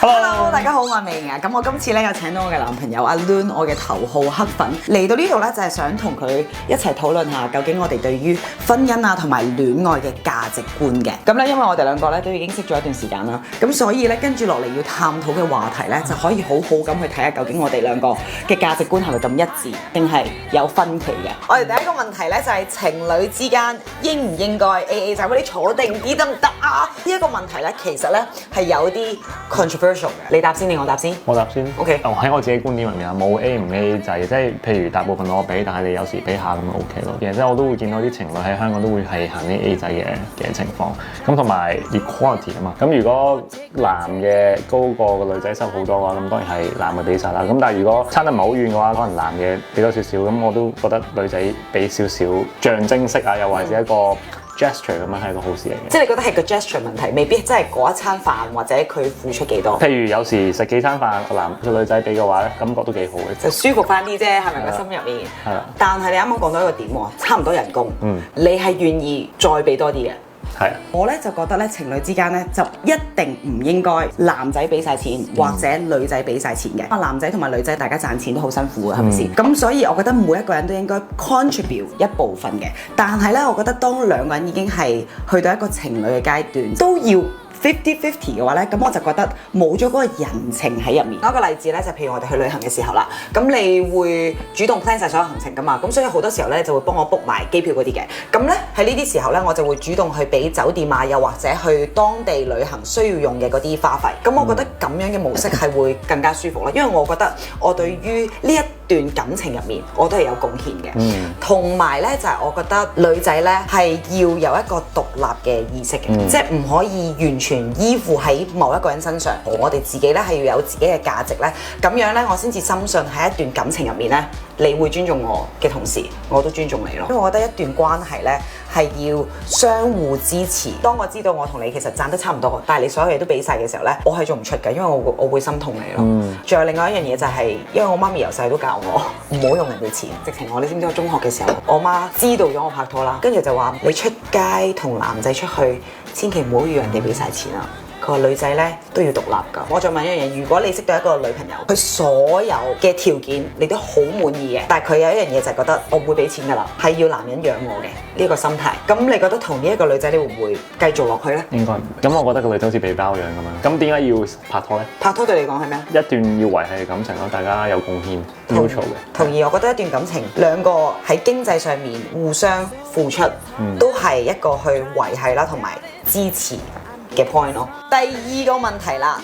Hello， 大家好，我係美啊。咁我今次咧有請到我嘅男朋友阿 Lun， 我嘅頭號黑粉嚟到呢度咧，就係想同佢一齊討論下究竟我哋對於婚姻啊同埋戀愛嘅價值觀嘅。咁咧，因為我哋兩個咧都已經識咗一段時間啦，咁所以咧跟住落嚟要探討嘅話題咧，就可以好好咁去睇下究竟我哋兩個嘅價值觀係咪咁一致，定係有分歧嘅。我哋第一個問題咧就係情侶之間應唔應該 AA 制？你坐定啲得唔得啊？呢一個問題咧，其實咧係有啲 controversial 嘅。你答先定我答先？我答先。OK。喺我自己觀點入面啊，冇 A 唔 A 制，即係譬如大部分我俾，但係你有時俾下咁就 OK 咯。其實即係我都會見到啲情侶喺香港都會係行啲 A 制嘅情況。咁同埋 equality 啊嘛。咁如果男嘅高過個女仔收好多嘅話，咁當然係男嘅俾晒啦。咁但係如果差得唔係好遠嘅話，可能男嘅俾多少少，咁我都覺得女仔俾少少象徵式啊，又或者一個gesture 咁樣係一個好事嚟嘅，即係你覺得係個 gesture 問題，未必真係嗰一餐飯或者佢付出幾多。譬如有時食幾餐飯，個女仔俾嘅話咧，感覺都幾好嘅，就舒服翻啲啫，係咪個心入面？係啦。但係你啱啱講到一個點喎，差唔多人工，你係願意再俾多啲嘅。係。我咧就覺得咧，情侶之間咧就一定唔應該男仔俾晒錢，或者女仔俾晒錢嘅。男仔同埋女仔大家賺錢都好辛苦嘅，係咪先？咁所以我覺得每一個人都應該 contribute 一部分嘅。但係咧，我覺得當兩個人已經係去到一個情侶嘅階段，都要 50-50嘅話咧，咁我就覺得冇咗嗰個人情喺入面。一個例子咧，就譬如我哋去旅行嘅時候啦，咁你會主動 plan 晒所有行程噶嘛，咁所以好多時候咧就會幫我 book 埋機票嗰啲嘅。咁咧喺呢啲時候咧，我就會主動去俾酒店啊，又或者去當地旅行需要用嘅嗰啲花費。咁我覺得咁樣嘅模式係會更加舒服啦，因為我覺得我對於呢一段感情入面，我都係有貢獻嘅。同埋咧就係我覺得女仔咧係要有一個獨立嘅意識嘅，即係唔可以完全依附喺某一個人身上。我哋自己咧係要有自己嘅價值咧，咁樣咧我先至深信喺一段感情入面咧，你會尊重我嘅同時，我都尊重你咯。因為我覺得一段關係咧係要相互支持。當我知道我同你其實賺得差唔多，但係你所有嘢都俾晒嘅時候咧，我係做唔出嘅，因為我會心痛你咯。仲有另外一樣嘢就係，因為我媽咪由細都教我唔好用人哋錢。直情你知唔知我中學嘅時候，我媽知道咗我拍拖啦，跟住就話你出街同男仔出去，千祈唔好要人哋俾晒錢啊！佢話女仔咧都要獨立㗎。我再問一樣嘢，如果你識到一個女朋友，佢所有嘅條件你都好滿意嘅，但係佢有一樣嘢就係覺得我唔會俾錢㗎啦，係要男人養我嘅呢個心態。咁你覺得同呢一個女仔，你會唔會繼續落去咧？應該唔會。咁我覺得個女仔好似被包養咁樣。咁點解要拍拖咧？拍拖對你講係咩？一段要維繫嘅感情咯，大家有貢獻 mutual 嘅。同意，我覺得一段感情兩個喺經濟上面互相付出，都係一個去維繫啦同埋支持嘅 point 咯。第二個問題啦，